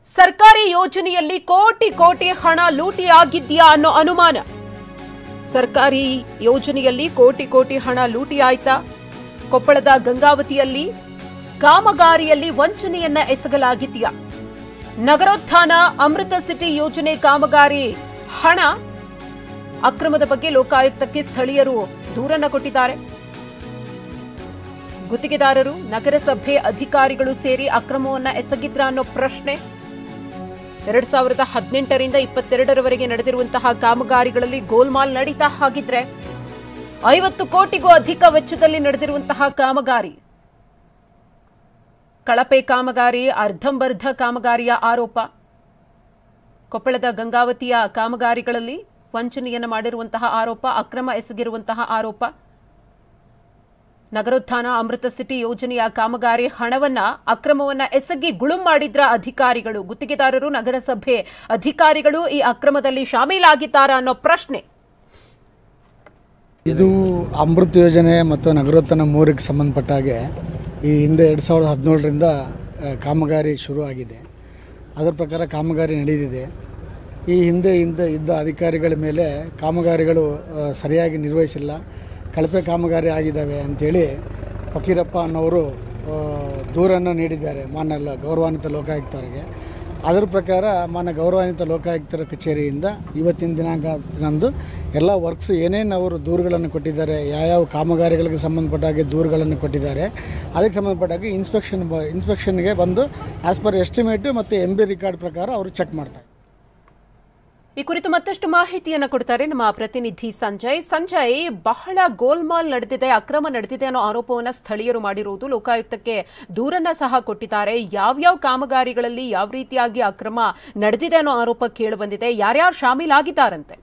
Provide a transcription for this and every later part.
ಸರ್ಕಾರಿ ಯೋಜನೆಯಲ್ಲಿ ಕೋಟಿ ಕೋಟಿ ಹಣ ಲೂಟಿಯಾಗಿದ್ಯಾ ಅನ್ನೋ ಅನುಮಾನ. ಸರ್ಕಾರಿ ಯೋಜನೆಯಲ್ಲಿ ಕೋಟಿ ಕೋಟಿ ಹಣ ಲೂಟಿಯಾಯ್ತಾ? ಕೊಪ್ಪಳದ ಗಂಗಾವತಿಯಲ್ಲಿ ಕಾಮಗಾರಿಯಲ್ಲಿ ವಂಚನೆಯನ್ನ ಎಸಗಲಾಗಿದೆಯಾ? ನಗರೋತ್ಥಾನ ಅಮೃತ ಸಿಟಿ ಯೋಜನೆ ಕಾಮಗಾರಿ ಹಣ ಅಕ್ರಮದ ಬಗ್ಗೆ ಲೋಕಾಯುಕ್ತಕ್ಕೆ ಸ್ಥಳೀಯರು ದೂರನ್ನ ಕೊಟ್ಟಿದ್ದಾರೆ. ಗುತ್ತಿಗೆದಾರರು ನಗರಸಭೆ ಅಧಿಕಾರಿಗಳು ಸೇರಿ ಅಕ್ರಮವನ್ನ ಎಸಗಿದ್ರ ಅನ್ನೋ ಪ್ರಶ್ನೆ. 2018ರಿಂದ 22ರವರೆಗೆ ನಡೆದಿರುವಂತಹ ಕಾಮಗಾರಿಗಳಲ್ಲಿ ಗೋಲ್ಮಾಲ್ ನಡೀತಾ ಹಾಗಿದ್ರೆ 50 ಕೋಟಿಗೂ ಅಧಿಕ ವೆಚ್ಚದಲ್ಲಿ ನಡೆದಿರುವಂತಹ ಕಾಮಗಾರಿ, ಕಳಪೆ ಕಾಮಗಾರಿ, ಅರ್ಧಂಬರ್ಧ ಕಾಮಗಾರಿಯ ಆರೋಪ. ಕೊಪ್ಪಳದ ಗಂಗಾವತಿಯ ಕಾಮಗಾರಿಗಳಲ್ಲಿ ವಂಚನೆಯನ್ನು ಮಾಡಿರುವಂತಹ ಆರೋಪ, ಅಕ್ರಮ ಎಸಗಿರುವಂತಹ ಆರೋಪ. ನಗರೋತ್ಥಾನ ಅಮೃತ ಸಿಟಿ ಯೋಜನೆಯ ಕಾಮಗಾರಿ ಹಣವನ್ನ ಅಕ್ರಮವನ್ನ ಎಸಗಿ ಗುಳುಂ ಮಾಡಿದ್ರ ಅಧಿಕಾರಿಗಳು, ಗುತ್ತಿಗೆದಾರರು, ನಗರಸಭೆ ಅಧಿಕಾರಿಗಳು ಈ ಅಕ್ರಮದಲ್ಲಿ ಶಾಮೀಲಾಗಿದ್ದಾರಾ ಅನ್ನೋ ಪ್ರಶ್ನೆ. ಇದು ಅಮೃತ ಯೋಜನೆ ಮತ್ತು ನಗರೋತ್ಥಾನ 3ಕ್ಕೆ ಸಂಬಂಧಪಟ್ಟ ಹಾಗೆ ಈ ಹಿಂದೆ 2017ರಿಂದ ಕಾಮಗಾರಿ ಶುರು ಆಗಿದೆ. ಅದರ ಪ್ರಕಾರ ಕಾಮಗಾರಿ ನಡೆದಿದೆ. ಈ ಹಿಂದೆ ಇದ್ದ ಅಧಿಕಾರಿಗಳ ಮೇಲೆ ಕಾಮಗಾರಿಗಳು ಸರಿಯಾಗಿ ನಿರ್ವಹಿಸಿಲ್ಲ, ಕಳಪೆ ಕಾಮಗಾರಿ ಆಗಿದ್ದಾವೆ ಅಂಥೇಳಿ ಫಕೀರಪ್ಪ ಅನ್ನೋರು ದೂರನ್ನು ನೀಡಿದ್ದಾರೆ ಮಾನ್ಯ ಗೌರವಾನ್ವಿತ ಲೋಕಾಯುಕ್ತರಿಗೆ. ಅದರ ಪ್ರಕಾರ ಮಾನ್ಯ ಗೌರವಾನ್ವಿತ ಲೋಕಾಯುಕ್ತರ ಕಚೇರಿಯಿಂದ ಇವತ್ತಿನ ದಿನಾಂಕದಂದು ಎಲ್ಲ ವರ್ಕ್ಸ್ ಏನೇನು ಅವರು ದೂರುಗಳನ್ನು ಕೊಟ್ಟಿದ್ದಾರೆ, ಯಾವ್ಯಾವ ಕಾಮಗಾರಿಗಳಿಗೆ ಸಂಬಂಧಪಟ್ಟ ಹಾಗೆ ದೂರುಗಳನ್ನು ಕೊಟ್ಟಿದ್ದಾರೆ, ಅದಕ್ಕೆ ಸಂಬಂಧಪಟ್ಟ ಹಾಗೆ ಇನ್ಸ್ಪೆಕ್ಷನ್ಗೆ ಬಂದು ಆ್ಯಸ್ ಪರ್ ಎಸ್ಟಿಮೇಟು ಮತ್ತು MB ರೆಕಾರ್ಡ್ ಪ್ರಕಾರ ಅವರು ಚೆಕ್ ಮಾಡ್ತಾರೆ. ಈ ಕುರಿತು ಮತ್ತಷ್ಟು ಮಾಹಿತಿಯನ್ನು ಕೊಡ್ತಾರೆ ನಮ್ಮ ಪ್ರತಿನಿಧಿ ಸಂಜಯ್. ಬಹಳ ಗೋಲ್ಮಾಲ್ ನಡೆದಿದೆ, ಅಕ್ರಮ ನಡೆದಿದೆ ಅನ್ನೋ ಆರೋಪವನ್ನು ಸ್ಥಳೀಯರು ಮಾಡಿರುವುದು, ಲೋಕಾಯುಕ್ತಕ್ಕೆ ದೂರನ್ನ ಸಹ ಕೊಟ್ಟಿದ್ದಾರೆ. ಯಾವ್ಯಾವ ಕಾಮಗಾರಿಗಳಲ್ಲಿ ಯಾವ ರೀತಿಯಾಗಿ ಅಕ್ರಮ ನಡೆದಿದೆ ಅನ್ನೋ ಆರೋಪ ಕೇಳಿ ಬಂದಿದೆ, ಯಾರ್ಯಾರು ಶಾಮೀಲಾಗಿದ್ದಾರಂತೆ?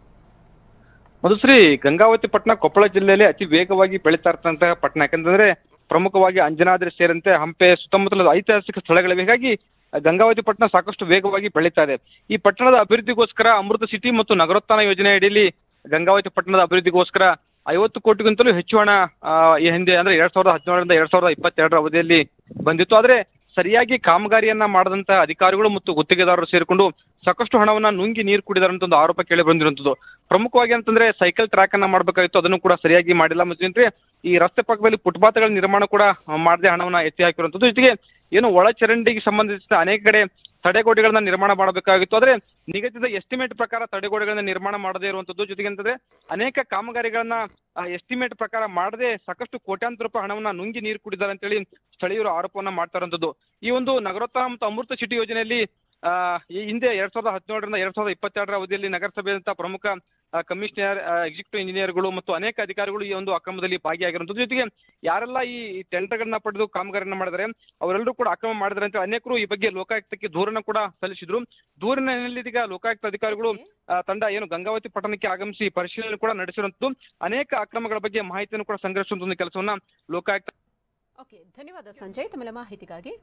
ಮಧುಶ್ರೀ, ಗಂಗಾವತಿ ಪಟ್ಟಣ ಕೊಪ್ಪಳ ಜಿಲ್ಲೆಯಲ್ಲಿ ಅತಿ ವೇಗವಾಗಿ ಬೆಳೀತಾ ಇರ್ತಂತಹ ಪಟ್ಟಣ. ಯಾಕಂತಂದ್ರೆ ಪ್ರಮುಖವಾಗಿ ಅಂಜನಾದ್ರಿ ಸೇರಿದಂತೆ ಹಂಪೆ ಸುತ್ತಮುತ್ತಲ ಐತಿಹಾಸಿಕ ಸ್ಥಳಗಳಿವೆ. ಹೀಗಾಗಿ ಗಂಗಾವತಿ ಪಟ್ಟಣ ಸಾಕಷ್ಟು ವೇಗವಾಗಿ ಬೆಳೀತಾ ಇದೆ. ಈ ಪಟ್ಟಣದ ಅಭಿವೃದ್ಧಿಗೋಸ್ಕರ ಅಮೃತ ಸಿಟಿ ಮತ್ತು ನಗರೋತ್ಥಾನ ಯೋಜನೆ ಅಡಿಯಲ್ಲಿ ಗಂಗಾವತಿ ಪಟ್ಟಣದ ಅಭಿವೃದ್ಧಿಗೋಸ್ಕರ 50 ಕೋಟಿಗಿಂತಲೂ ಹೆಚ್ಚು ಹಣ ಈ ಹಿಂದೆ ಅಂದ್ರೆ 2017ರಿಂದ 2022ರ ಅವಧಿಯಲ್ಲಿ ಬಂದಿತ್ತು. ಆದ್ರೆ ಸರಿಯಾಗಿ ಕಾಮಗಾರಿಯನ್ನ ಮಾಡದಂತಹ ಅಧಿಕಾರಿಗಳು ಮತ್ತು ಗುತ್ತಿಗೆದಾರರು ಸೇರಿಕೊಂಡು ಸಾಕಷ್ಟು ಹಣವನ್ನ ನುಂಗಿ ನೀರು ಕುಡಿದಾರಂತ ಒಂದು ಆರೋಪ ಕೇಳಿ ಬಂದಿರುವಂತದ್ದು. ಪ್ರಮುಖವಾಗಿ ಅಂತಂದ್ರೆ ಸೈಕಲ್ ಟ್ರ್ಯಾಕ್ ಅನ್ನ ಮಾಡಬೇಕಾಗಿತ್ತು, ಅದನ್ನು ಕೂಡ ಸರಿಯಾಗಿ ಮಾಡಿಲ್ಲ. ಮತ್ತು ಈ ರಸ್ತೆ ಪಕ್ಕದಲ್ಲಿ ಫುಟ್ಪಾತ್ಗಳ ನಿರ್ಮಾಣ ಕೂಡ ಮಾಡದೆ ಹಣವನ್ನ ಎತ್ತಿ ಹಾಕಿರುವಂತದ್ದು. ಜೊತೆಗೆ ಏನು ಒಳಚರಂಡಿಗೆ ಸಂಬಂಧಿಸಿದ ಅನೇಕ ಕಡೆ ತಡೆಗೋಡೆಗಳನ್ನ ನಿರ್ಮಾಣ ಮಾಡಬೇಕಾಗಿತ್ತು, ಆದ್ರೆ ನಿಗದಿತ ಎಸ್ಟಿಮೇಟ್ ಪ್ರಕಾರ ತಡೆಗೋಡೆಗಳನ್ನ ನಿರ್ಮಾಣ ಮಾಡದೇ ಇರುವಂತದ್ದು. ಜೊತೆಗೆ ಅಂತಂದ್ರೆ ಅನೇಕ ಕಾಮಗಾರಿಗಳನ್ನ ಎಸ್ಟಿಮೇಟ್ ಪ್ರಕಾರ ಮಾಡದೆ ಸಾಕಷ್ಟು ಕೋಟ್ಯಾಂತರ ರೂಪಾಯಿ ಹಣವನ್ನ ನುಂಗಿ ನೀರು ಕುಡಿದ್ದಾರೆ ಅಂತೇಳಿ ಸ್ಥಳೀಯರು ಆರೋಪವನ್ನ ಮಾಡ್ತಾ ಇರುವಂತದ್ದು. ಈ ಒಂದು ನಗರೋತ್ಥಾನ ಮತ್ತು ಅಮೃತ ಸಿಟಿ ಯೋಜನೆಯಲ್ಲಿ ಈ ಹಿಂದೆ 2017ರಿಂದ 2022ರ ಅವಧಿಯಲ್ಲಿ ನಗರಸಭೆಯಂತ ಪ್ರಮುಖ ಕಮಿಷನರ್, ಎಕ್ಸಿಕ್ಯೂಟಿವ್ ಇಂಜಿನಿಯರ್ಗಳು ಮತ್ತು ಅನೇಕ ಅಧಿಕಾರಿಗಳು ಈ ಒಂದು ಅಕ್ರಮದಲ್ಲಿ ಭಾಗಿಯಾಗಿರುವಂತದ್ದು. ಜೊತೆಗೆ ಯಾರೆಲ್ಲ ಈ ಟೆಂಡರ್ಗಳನ್ನ ಪಡೆದು ಕಾಮಗಾರಿಯನ್ನ ಮಾಡಿದರೆ ಅವರೆಲ್ಲರೂ ಕೂಡ ಅಕ್ರಮ ಮಾಡಿದ್ದಾರೆ ಅಂತ ಅನೇಕರು ಈ ಬಗ್ಗೆ ಲೋಕಾಯುಕ್ತಕ್ಕೆ ದೂರನ್ನ ಕೂಡ ಸಲ್ಲಿಸಿದ್ರು. ದೂರಿನ ಹಿನ್ನೆಲೆಯಲ್ಲಿ ಈಗ ಲೋಕಾಯುಕ್ತ ಅಧಿಕಾರಿಗಳು ತಂಡ ಏನು ಗಂಗಾವತಿ ಪಟ್ಟಣಕ್ಕೆ ಆಗಮಿಸಿ ಪರಿಶೀಲನೆ ಕೂಡ ನಡೆಸಿರುವಂತದ್ದು. ಅನೇಕ ಅಕ್ರಮಗಳ ಬಗ್ಗೆ ಮಾಹಿತಿಯನ್ನು ಕೂಡ ಸಂಗ್ರಹಿಸುವಂತ ಒಂದು ಕೆಲಸವನ್ನ ಲೋಕಾಯುಕ್ತ. ಧನ್ಯವಾದ ಸಂಜಯ್, ತಮ್ಮ ಮಾಹಿತಿಗಾಗಿ.